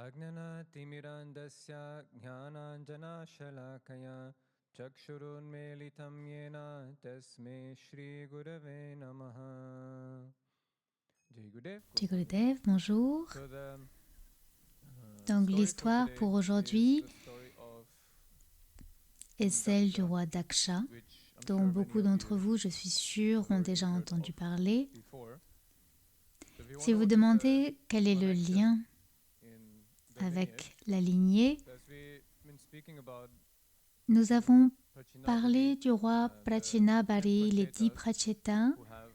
अज्ञानतिमिरान्धस्य ज्ञानाञ्जनशलाकया चक्षुरुन्मीलितं येन तस्मै श्रीगुरवे नमः. Jai Gurudev, Jai Gurudev, bonjour. So Donc story for l'histoire today pour is aujourd'hui the story of est celle du Daksha, roi Daksha, which I'm dont sure beaucoup many of d'entre you vous, je suis sûre, have ont already déjà heard entendu of parler. before. So if you Si vous wonder what is the demandez quel est le connection lien in the avec lineage, la lignée, so as we've been speaking about nous avons parlé Prachinabhari, du roi the 10 Prachinabhari, les 10 Prachetas Prachetas, who have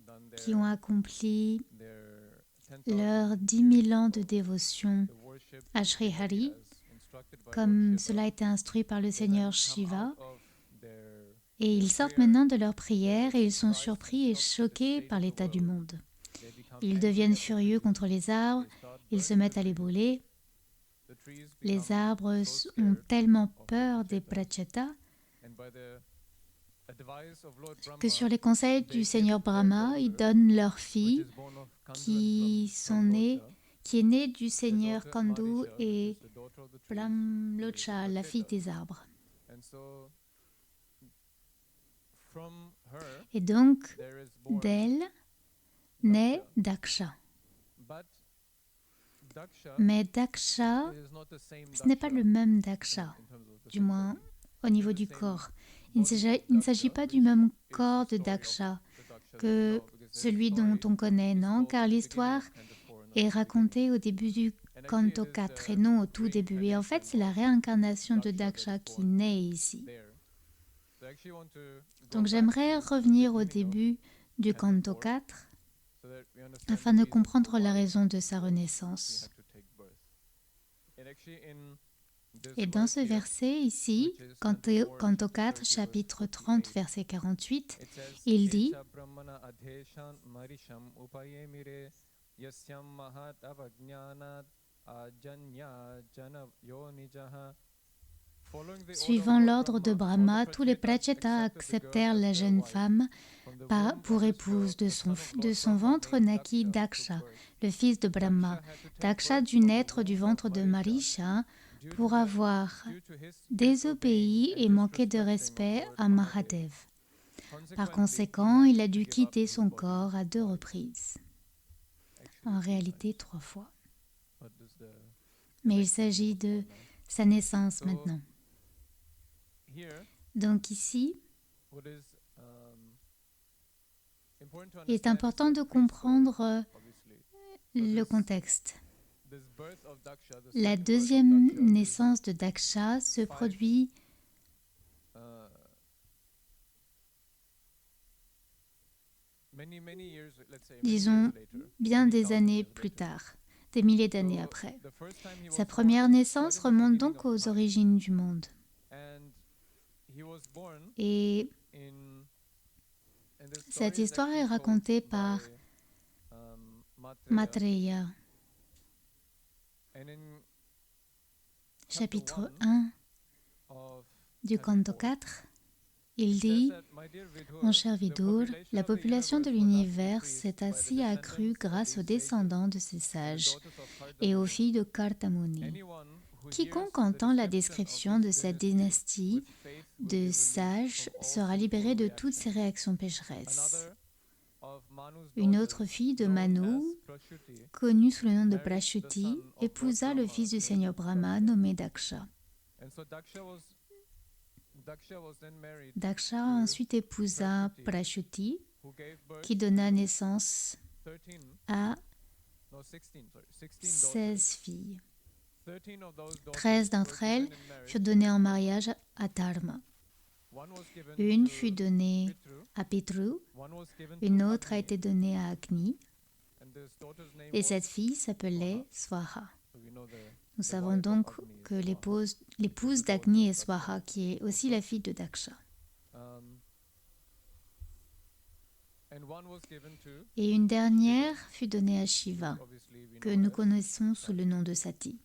done qui ont accompli their 10,000 leurs 10 years 000 ans de of dévotion the worship à Sri deity Hari, as instructed by Lord comme Shiva. cela a été instruit par le They Seigneur then come Shiva. out of their Et ils sortent prayer, maintenant de leur they're prière et ils sont surprised and surpris et shocked at the choqués state par of the l'état du world. monde. They become Ils angry deviennent at the furieux trees. contre les arbres, They start ils se burning the mettent à les trees. brûler. The trees Les become arbres so ont scared tellement of the peur des Prachetas, Prachetas and by the advice of Lord que Brahma, sur les conseils they du Seigneur give their Brahma, ils daughter, donnent leur which fille is born of Kandu and qui Brahmlocha, est née du their Seigneur daughter Kandu Marisha, which et is the daughter of the trees, is a Brahmlocha, la fille Pracheta. des arbres. And so from her Et donc, there is born d'elle naît Daksha. Daksha. But Daksha Mais Daksha, is not the same ce n'est pas Daksha le même in Daksha, terms of the du same moins body. au niveau The du same corps. body of Il ne s'agit Daksha, pas du which même is the corps de story of Daksha the Daksha that we que know, because this celui dont story on connaît, is non? told Car in the beginning l'histoire of Canto 4, not est at the beginning. racontée au début du And actually canto it is 4 et the non au tout début. Et en fait, reincarnation c'est la of réincarnation de Daksha that Daksha is qui born naît ici. there. So I actually want to go Donc back j'aimerais to the revenir au beginning of début du Canto canto 4 4 so that we understand afin the de reason comprendre la why raison de sa he renaissance. had to take birth. And actually in this Et dans verse ce here, verset ici, which is canto 4, 30 chapitre verse 30, 48, verset 48, it says, il dit Echa brahmana adheshan marisham upayemire yasyam mahat avajnanat ajanya jana yonijaha. Following the order of Suivant Lord l'ordre de Brahma, all Brahma, the tous les Prachetas Prachetas accepted the girl acceptèrent as la their jeune wife. femme From the womb pour of this épouse. girl, a son of De Lord son Brahma ventre named naquit Daksha took Daksha, birth. le fils de Brahma. Daksha had to take Daksha birth dut from the naître du womb of ventre de Marisha Marisha due to pour avoir due to his désobéi disobeying et and manqué de disrespecting of respect Lord à Mahadev. Mahadev. Par Consequently, conséquent, he il had a to dû give up quitter his son body corps à 2 twice. reprises, Actually, en three réalité times. 3 fois. But this is the Mais il connection s'agit goes de on now. sa naissance So maintenant. here, Donc ici, what is important to il est understand important is de the pre-story, comprendre obviously. le contexte. This birth of Daksha, the La second birth of deuxième Daksha, is naissance de Daksha se produit uh, many years, let's say, many disons, years later, bien many des thousand années years plus later. tard, des milliers d'années So après. the first time he Sa was première born, naissance right in the remonte beginning donc of aux time. origines du monde. And he was born Et in and the story cette is histoire est actually told racontée par by Maitreya. Maitreya, And in chapitre chapter 1 of du Canto canto 4, 4. Il it says dit that, "My dear Vidhur, Mon cher the Vidur, population la of the population de universe was l'univers increased s'est by the ainsi accrue descendants of grâce aux these sages descendants de ces and the sages daughters of et aux Kardamuni. filles de Kartamuni. Anyone who hears Quiconque the entend la description description of de this cette dynasty dynastie with faith will be de released sages from all sera libéré sinful de toutes ses reactions." réactions pécheresses. Another of Manu's Une daughters, autre fille de known Manu, as Prashuti, connue sous le nom de married the Prashuti, son of Lord épousa le Brahma fils du named Seigneur Brahma Daksha. nommé Daksha. And so Daksha was then married Daksha to ensuite épousa Prashuti, Prashuti, who gave birth qui donna to naissance 13, à no 16, sorry, 16 daughters. 16 filles. 13 of those daughters 13 were d'entre elles given in marriage furent to données en Dharma. mariage à Dharma. One was given Une to fut donnée Pitru, à Pitru, one was given une to autre a Agni, été donnée à Agni, and this daughter's name et was cette fille s'appelait Swaha. so we know Nous the savons wife of donc Agni is que Swaha. l'épouse d'Agni est Swaha, qui est aussi la fille de Daksha. And one was given to Et une dernière fut donnée à Shiva, which obviously we que know nous as connaissons sous le nom de Sati.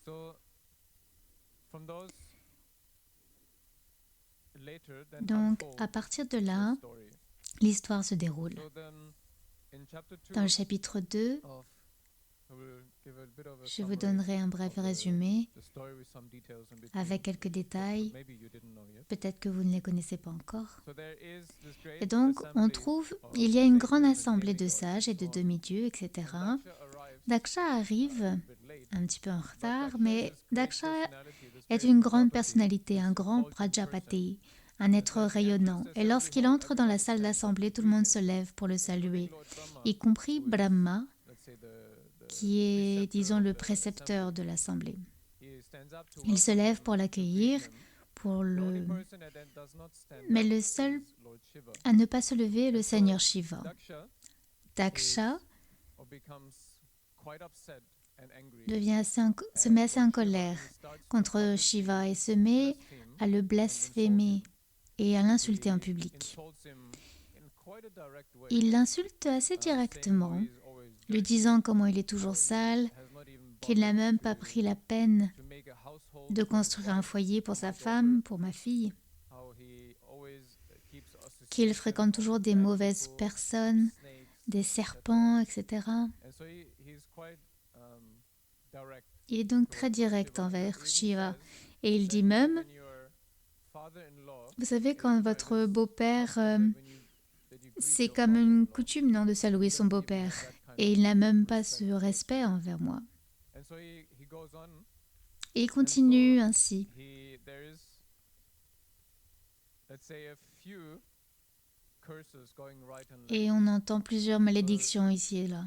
So, from those later, then Donc, unfolds à partir de the là, story. l'histoire se déroule. So then, in chapter 2 Dans le chapitre 2 of Je vous donnerai un bref résumé avec quelques détails. Peut-être que vous ne les connaissez pas encore. Et donc, on trouve, il y a une grande assemblée de sages et de demi-dieux, etc. Daksha arrive un petit peu en retard, mais Daksha est une grande personnalité, un grand Prajapati, un être rayonnant. Et lorsqu'il entre dans la salle d'assemblée, tout le monde se lève pour le saluer, y compris Brahma, qui est, disons, le précepteur de l'assemblée. Il se lève pour l'accueillir, mais le seul à ne pas se lever est le Seigneur Shiva. Daksha se met assez en colère contre Shiva et se met à le blasphémer et à l'insulter en public. Il l'insulte assez directement, lui disant comment il est toujours sale, qu'il n'a même pas pris la peine de construire un foyer pour sa femme, pour ma fille, qu'il fréquente toujours des mauvaises personnes, des serpents, etc. Il est donc très direct envers Shiva. Et il dit même, vous savez, quand votre beau-père, c'est comme une coutume, non, de saluer son beau-père. Et il n'a même pas ce respect envers moi. Et il continue ainsi. Et on entend plusieurs malédictions ici et là.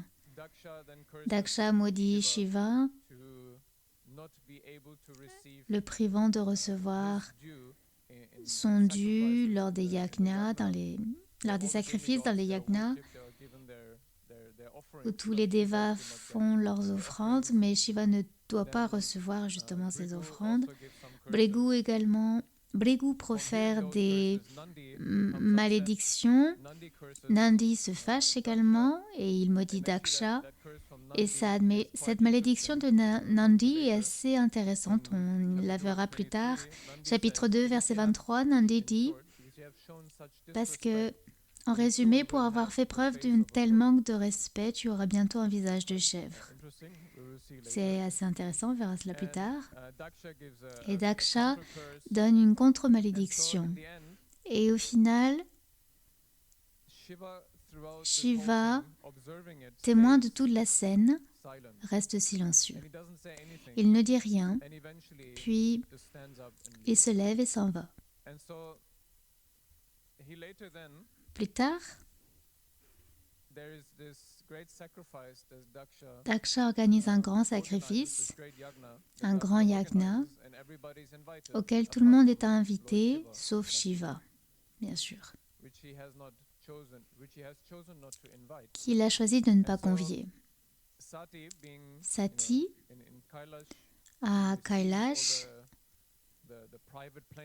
Daksha maudit Shiva, le privant de recevoir son dû lors des yajnas, lors des sacrifices dans les yajnas, où tous les devas font leurs offrandes, mais Shiva ne doit pas recevoir justement ces offrandes. Bhrigu profère des malédictions. Nandi se fâche également et il maudit Daksha. Et cette malédiction de Nandi est assez intéressante, on la verra plus tard. Chapitre 2, verset 23, Nandi dit, parce que, en résumé, pour avoir fait preuve d'un tel manque de respect, tu auras bientôt un visage de chèvre. C'est assez intéressant, on verra cela plus tard. Et Daksha donne une contre-malédiction. Et au final, Shiva, témoin de toute la scène, reste silencieux. Il ne dit rien, puis il se lève et s'en va. Plus tard, Daksha organise un grand sacrifice, un grand yajna, auquel tout le monde est invité, sauf Shiva, bien sûr, qu'il a choisi de ne pas convier. Sati, à Kailash,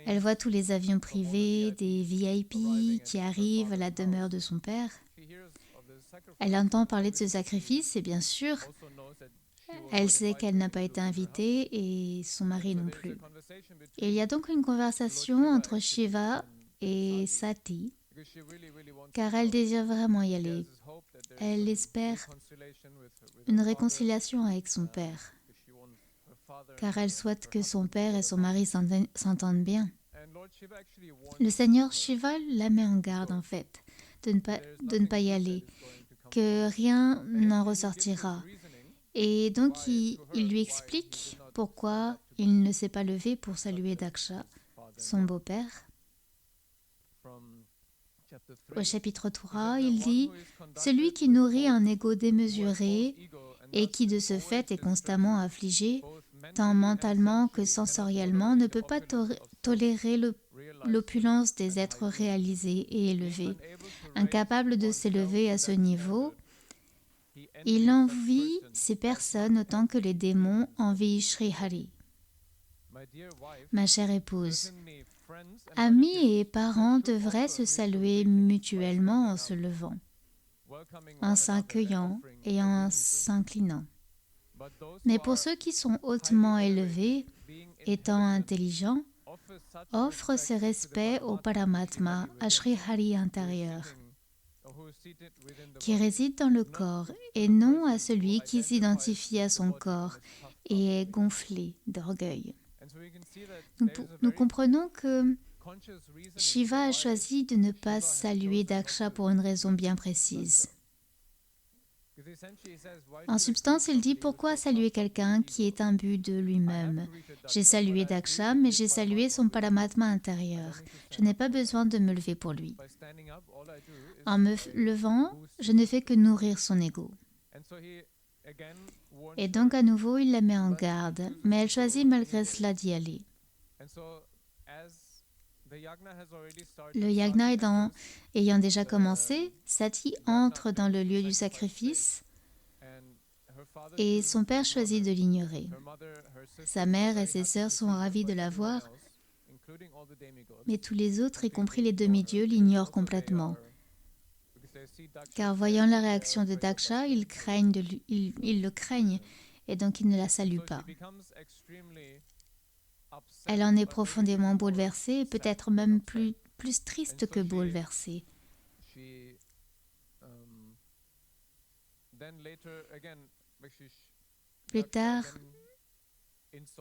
elle voit tous les avions privés, des VIP qui arrivent à la demeure de son père. Elle entend parler de ce sacrifice et bien sûr, elle sait qu'elle n'a pas été invitée et son mari non plus. Et il y a donc une conversation entre Shiva et Sati, car elle désire vraiment y aller. Elle espère une réconciliation avec son père, car elle souhaite que son père et son mari s'entendent bien. Le Seigneur Shiva la met en garde en fait, de ne pas y aller, que rien n'en ressortira. Et donc il lui explique pourquoi il ne s'est pas levé pour saluer Daksha, son beau-père. Au chapitre 3, il dit « Celui qui nourrit un ego démesuré et qui de ce fait est constamment affligé, tant mentalement que sensoriellement, ne peut pas tolérer l'opulence des êtres réalisés et élevés. Incapable de s'élever à ce niveau, il envie ces personnes autant que les démons envient Sri Hari. Ma chère épouse, amis et parents devraient se saluer mutuellement en se levant, en s'accueillant et en s'inclinant. Mais pour ceux qui sont hautement élevés, étant intelligents, offrent ces respects au Paramatma, à Sri Hari intérieur. qui réside dans le corps, et non à celui qui s'identifie à son corps et est gonflé d'orgueil. Nous comprenons que Shiva a choisi de ne pas saluer Daksha pour une raison bien précise. En substance, il dit pourquoi saluer quelqu'un qui est imbu de lui-même. J'ai salué Daksha, mais j'ai salué son Paramatma intérieur. Je n'ai pas besoin de me lever pour lui. En me levant, je ne fais que nourrir son ego. Et donc à nouveau, il la met en garde, mais elle choisit malgré cela d'y aller. Le yagna ayant déjà commencé, Sati entre dans le lieu du sacrifice et son père choisit de l'ignorer. Sa mère et ses sœurs sont ravies de la voir, mais tous les autres, y compris les demi-dieux, l'ignorent complètement. Car voyant la réaction de Daksha, ils le craignent et donc ils ne la saluent pas. Elle en est profondément bouleversée et peut-être même plus triste que bouleversée. Plus tard,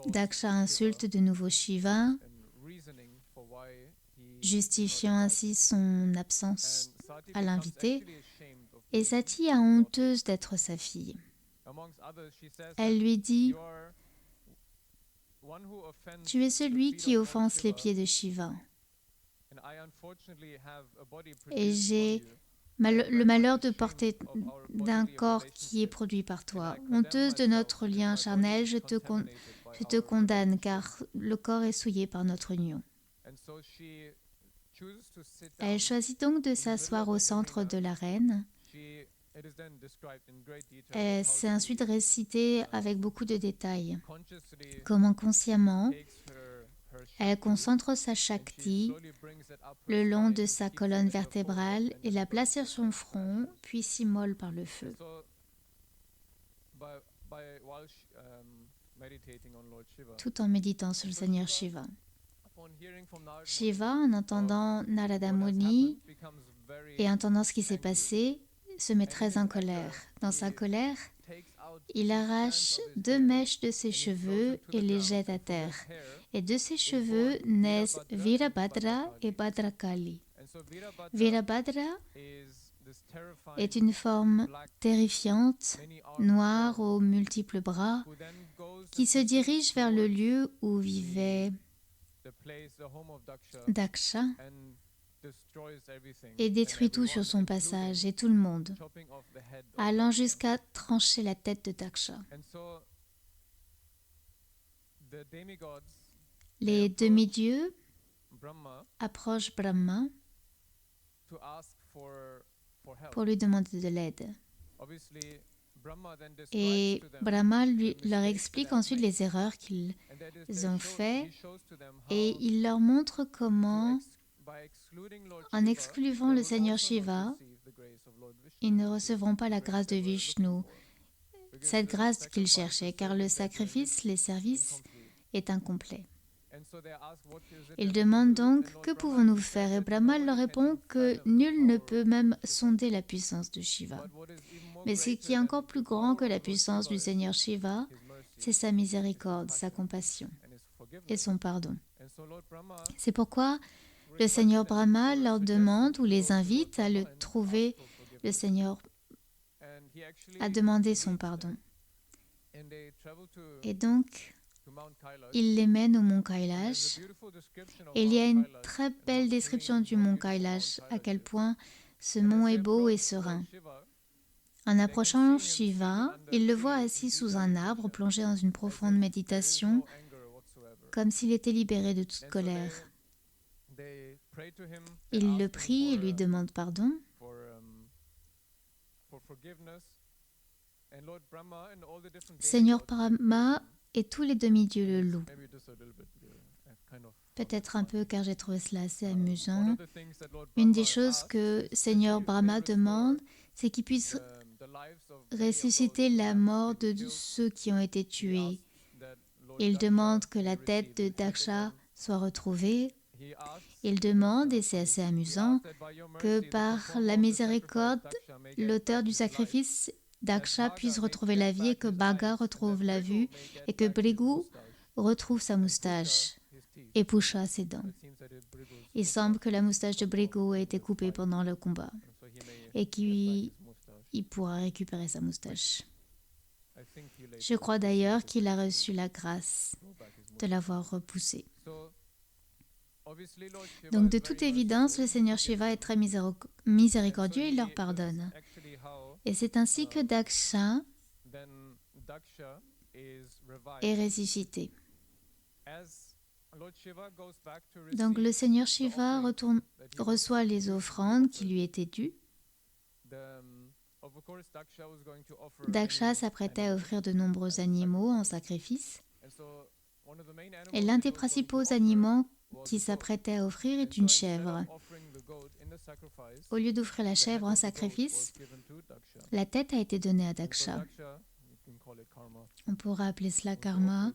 Daksha insulte de nouveau Shiva, justifiant ainsi son absence à l'invité, et Sati a honteuse d'être sa fille. Elle lui dit « Tu es celui qui offense les pieds de Shiva. Et j'ai le malheur de porter d'un corps qui est produit par toi. Honteuse de notre lien charnel, je te condamne, car le corps est souillé par notre union. » Elle choisit donc de s'asseoir au centre de l'arène. C'est ensuite récité avec beaucoup de détails. Comment consciemment, elle concentre sa Shakti le long de sa colonne vertébrale et la place sur son front, puis s'immole par le feu. Tout en méditant sur le Seigneur Shiva. Shiva, en entendant Narada Muni et entendant ce qui s'est passé, se met très en colère. Dans sa colère, il arrache 2 mèches de ses cheveux et les jette à terre. Et de ses cheveux naissent Virabhadra et Bhadrakali. Virabhadra est une forme terrifiante, noire aux multiples bras, qui se dirige vers le lieu où vivait Daksha et détruit tout sur son passage et tout le monde, allant jusqu'à trancher la tête de Daksha. Les demi-dieux approchent Brahma pour lui demander de l'aide. Et Brahma leur explique ensuite les erreurs qu'ils ont faites et il leur montre comment, en excluant le Seigneur Shiva, ils ne recevront pas la grâce de Vishnu, cette grâce qu'ils cherchaient, car le sacrifice, les services, est incomplet. Ils demandent donc « Que pouvons-nous faire ?» Et Brahma leur répond que nul ne peut même sonder la puissance de Shiva. Mais ce qui est encore plus grand que la puissance du Seigneur Shiva, c'est sa miséricorde, sa compassion et son pardon. C'est pourquoi le Seigneur Brahma leur demande ou les invite à le trouver, le Seigneur a demandé son pardon. Et donc, il les mène au mont Kailash. Et il y a une très belle description du mont Kailash, à quel point ce mont est beau et serein. En approchant Shiva, il le voit assis sous un arbre, plongé dans une profonde méditation, comme s'il était libéré de toute colère. Il le prie et lui demande pardon. Seigneur Brahma et tous les demi-dieux le louent. Peut-être un peu car j'ai trouvé cela assez amusant. Une des choses que Seigneur Brahma demande, c'est qu'il puisse ressusciter la mort de ceux qui ont été tués. Il demande que la tête de Daksha soit retrouvée Il demande, et c'est assez amusant, que par la miséricorde, l'auteur du sacrifice Daksha puisse retrouver la vie et que Bhaga retrouve la vue et que Bhrigu retrouve sa moustache et Pusha ses dents. Il semble que la moustache de Bhrigu a été coupée pendant le combat et qu'il pourra récupérer sa moustache. Je crois d'ailleurs qu'il a reçu la grâce de l'avoir repoussée. Donc de toute évidence, le Seigneur Shiva est très miséricordieux et il leur pardonne. Et c'est ainsi que Daksha est ressuscité. Donc le Seigneur Shiva reçoit les offrandes qui lui étaient dues. Daksha s'apprêtait à offrir de nombreux animaux en sacrifice. Et l'un des principaux animaux qui s'apprêtait à offrir est une chèvre. Au lieu d'offrir la chèvre en sacrifice, la tête a été donnée à Daksha. On pourra appeler cela karma.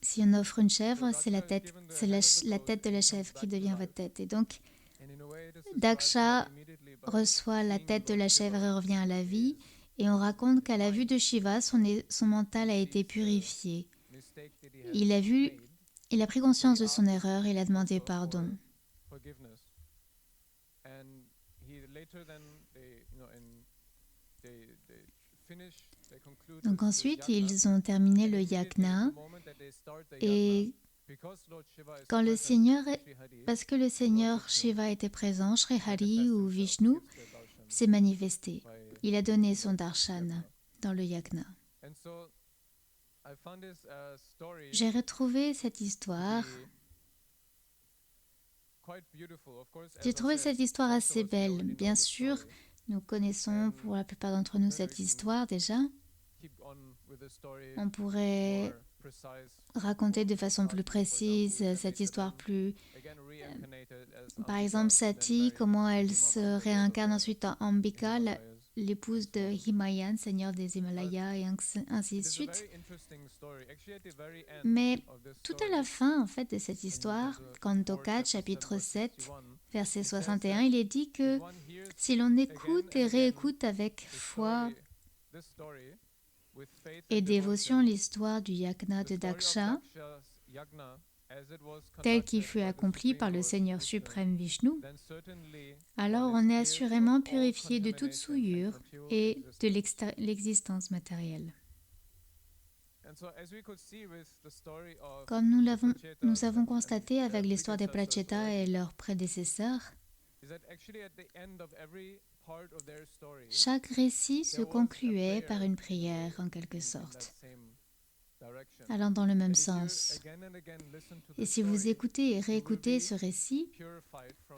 Si on offre une chèvre, c'est la tête de la chèvre qui devient votre tête. Et donc, Daksha reçoit la tête de la chèvre et revient à la vie. Et on raconte qu'à la vue de Shiva, son mental a été purifié. Il a pris conscience de son erreur et il a demandé pardon. Donc ensuite, ils ont terminé le yajna et parce que le Seigneur Shiva était présent, Shri Hari ou Vishnu s'est manifesté. Il a donné son darshan dans le yajna. J'ai retrouvé cette histoire. J'ai trouvé cette histoire assez belle. Bien sûr, nous connaissons pour la plupart d'entre nous cette histoire déjà. On pourrait raconter de façon plus précise cette histoire par exemple, Sati, comment elle se réincarne ensuite en Ambika, l'épouse de Himayan, seigneur des Himalayas, et ainsi de suite. Mais tout à la fin, en fait, de cette histoire, Kantoka, chapitre 7, verset 61, il est dit que si l'on écoute et réécoute avec foi et dévotion l'histoire du yajna de Daksha, tel qu'il fut accompli par le Seigneur suprême Vishnu, alors on est assurément purifié de toute souillure et de l'existence matérielle. Comme nous avons constaté avec l'histoire des Pracheta et leurs prédécesseurs, chaque récit se concluait par une prière en quelque sorte, allant dans le même sens. Et si vous écoutez et réécoutez ce récit,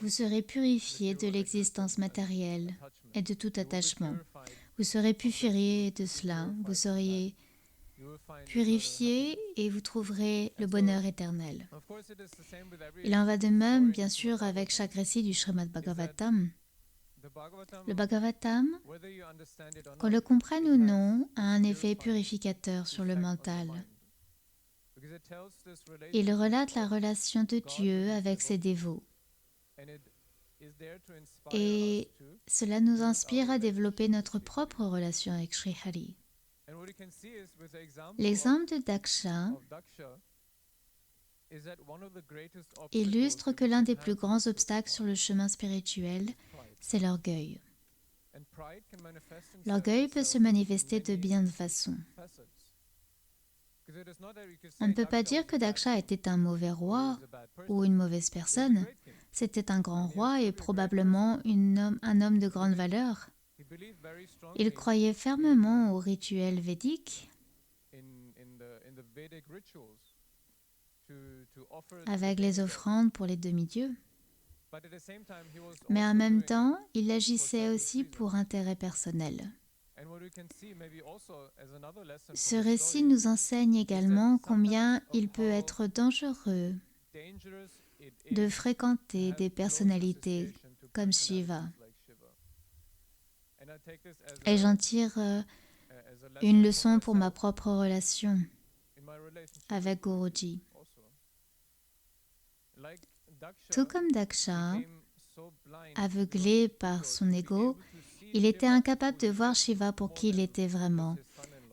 vous serez purifié de l'existence matérielle et de tout attachement. Vous serez purifié de cela, vous seriez purifié et vous trouverez le bonheur éternel. Il en va de même, bien sûr, avec chaque récit du Srimad Bhagavatam. Le Bhagavatam, qu'on le comprenne ou non, a un effet purificateur sur le mental. Il relate la relation de Dieu avec ses dévots. Et cela nous inspire à développer notre propre relation avec Shri Hari. L'exemple de Daksha illustre que l'un des plus grands obstacles sur le chemin spirituel, c'est l'orgueil. L'orgueil peut se manifester de bien de façons. On ne peut pas dire que Daksha était un mauvais roi ou une mauvaise personne. C'était un grand roi et probablement un homme de grande valeur. Il croyait fermement aux rituels védiques, avec les offrandes pour les demi-dieux. Mais en même temps, il agissait aussi pour intérêt personnel. Ce récit nous enseigne également combien il peut être dangereux de fréquenter des personnalités comme Shiva. Et j'en tire une leçon pour ma propre relation avec Guruji. Tout comme Daksha, aveuglé par son ego, il était incapable de voir Shiva pour qui il était vraiment,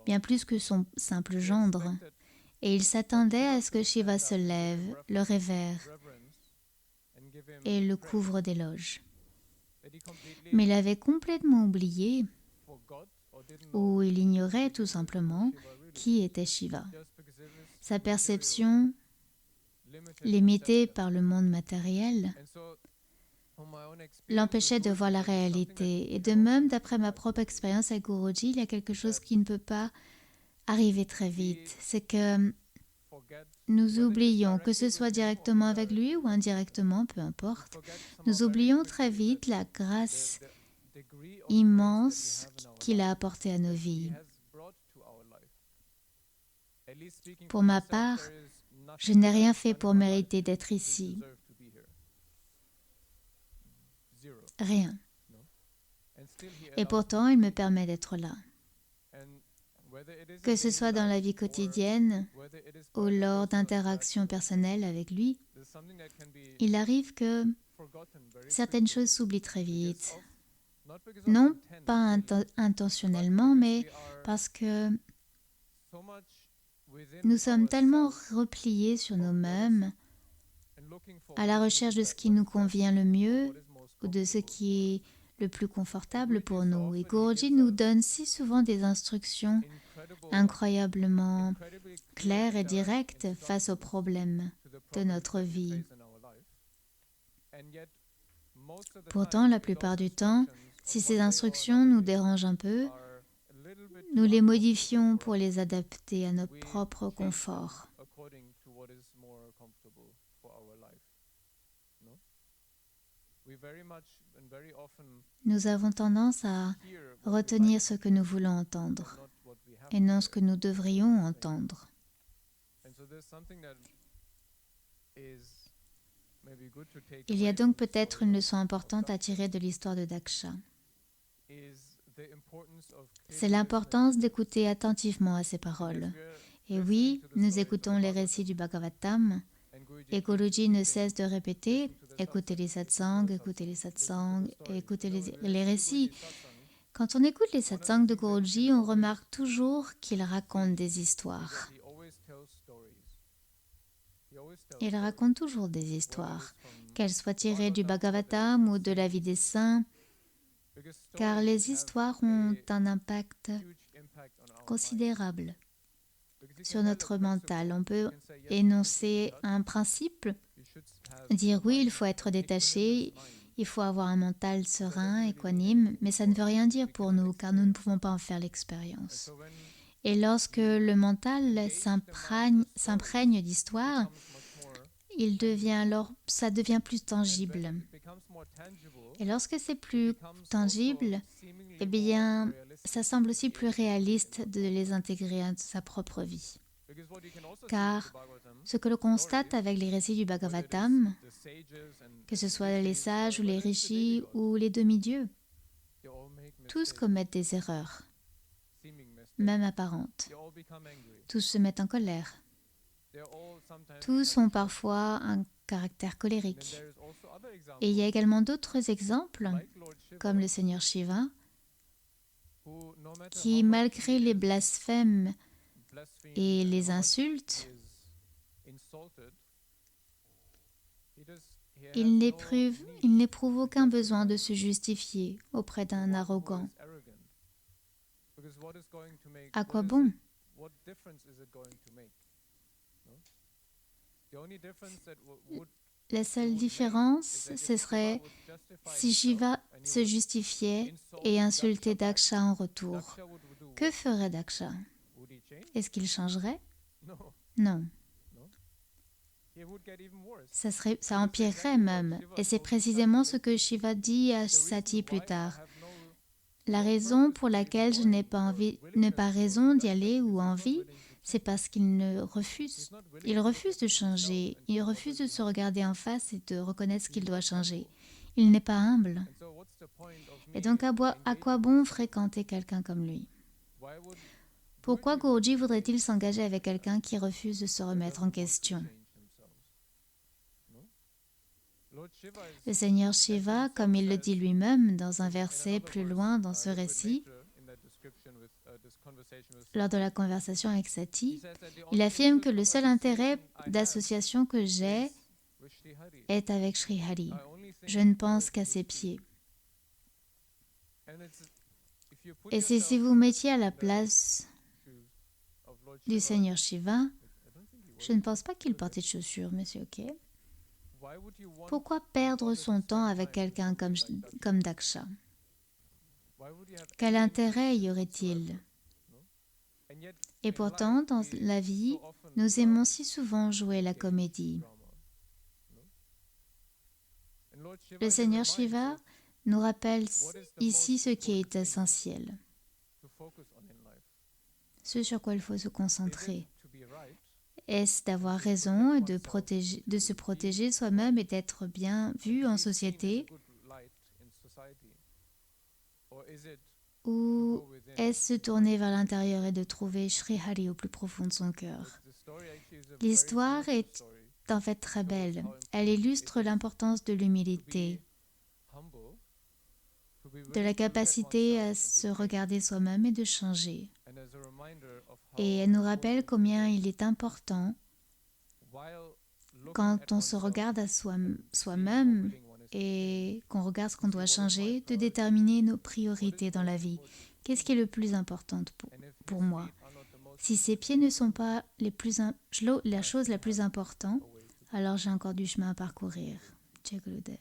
bien plus que son simple gendre. Et il s'attendait à ce que Shiva se lève, le révère et le couvre d'éloges. Mais il avait complètement oublié, ou il ignorait tout simplement, qui était Shiva. Sa perception, limitée par le monde matériel, l'empêchait de voir la réalité. Et de même, d'après ma propre expérience avec Guruji, il y a quelque chose qui ne peut pas arriver très vite. C'est que nous oublions, que ce soit directement avec lui ou indirectement, peu importe, nous oublions très vite la grâce immense qu'il a apportée à nos vies. Pour ma part, je n'ai rien fait pour mériter d'être ici. Rien. Et pourtant, il me permet d'être là. Que ce soit dans la vie quotidienne ou lors d'interactions personnelles avec lui, il arrive que certaines choses s'oublient très vite. Non pas intentionnellement, mais parce que nous sommes tellement repliés sur nous-mêmes, à la recherche de ce qui nous convient le mieux ou de ce qui est le plus confortable pour nous. Et Guruji nous donne si souvent des instructions incroyablement claires et directes face aux problèmes de notre vie. Pourtant, la plupart du temps, si ces instructions nous dérangent un peu, nous les modifions pour les adapter à notre propre confort. Nous avons tendance à retenir ce que nous voulons entendre et non ce que nous devrions entendre. Il y a donc peut-être une leçon importante à tirer de l'histoire de Daksha. C'est l'importance d'écouter attentivement à ses paroles. Et oui, nous écoutons les récits du Bhagavatam, et Guruji ne cesse de répéter « Écoutez les satsangs, écoutez les satsangs, écoutez les récits ». Quand on écoute les satsangs de Guruji, on remarque toujours qu'il raconte des histoires. Il raconte toujours des histoires, qu'elles soient tirées du Bhagavatam ou de la vie des saints, car les histoires ont un impact considérable sur notre mental. On peut énoncer un principe, dire oui, il faut être détaché, il faut avoir un mental serein, équanime, mais ça ne veut rien dire pour nous, car nous ne pouvons pas en faire l'expérience. Et lorsque le mental s'imprègne d'histoire, ça devient plus tangible. Et lorsque c'est plus tangible, eh bien, ça semble aussi plus réaliste de les intégrer à sa propre vie. Car ce que l'on constate avec les récits du Bhagavatam, que ce soit les sages ou les rishis ou les demi-dieux, tous commettent des erreurs, même apparentes. Tous se mettent en colère. Tous ont parfois un caractère colérique. Et il y a également d'autres exemples, comme le Seigneur Shiva, qui, malgré les blasphèmes et les insultes, il n'éprouve aucun besoin de se justifier auprès d'un arrogant. À quoi bon? La seule différence, ce serait si Shiva se justifiait et insultait Daksha en retour. Que ferait Daksha? Est-ce qu'il changerait? Non. Ça empirerait même. Et c'est précisément ce que Shiva dit à Sati plus tard. La raison pour laquelle je n'ai pas raison d'y aller ou envie, c'est parce qu'il refuse de changer. Il refuse de se regarder en face et de reconnaître ce qu'il doit changer. Il n'est pas humble. Et donc, à quoi bon fréquenter quelqu'un comme lui? Pourquoi Guruji voudrait-il s'engager avec quelqu'un qui refuse de se remettre en question? Le Seigneur Shiva, comme il le dit lui-même dans un verset plus loin dans ce récit, lors de la conversation avec Sati, il affirme que le seul intérêt d'association que j'ai est avec Sri Hari. Je ne pense qu'à ses pieds. Et c'est si vous mettiez à la place du Seigneur Shiva, je ne pense pas qu'il portait de chaussures, mais c'est ok. Pourquoi perdre son temps avec quelqu'un comme Daksha? Quel intérêt y aurait-il? Et pourtant, dans la vie, nous aimons si souvent jouer la comédie. Le Seigneur Shiva nous rappelle ici ce qui est essentiel, ce sur quoi il faut se concentrer. Est-ce d'avoir raison et de se protéger soi-même et d'être bien vu en société? Ou est-ce se tourner vers l'intérieur et de trouver Sri Hari au plus profond de son cœur? L'histoire est en fait très belle. Elle illustre l'importance de l'humilité, de la capacité à se regarder soi-même et de changer. Et elle nous rappelle combien il est important, quand on se regarde à soi-même et qu'on regarde ce qu'on doit changer, de déterminer nos priorités dans la vie. Qu'est-ce qui est le plus important pour moi? Si ces pieds ne sont pas la chose la plus importante, alors j'ai encore du chemin à parcourir. Jai Gurudev.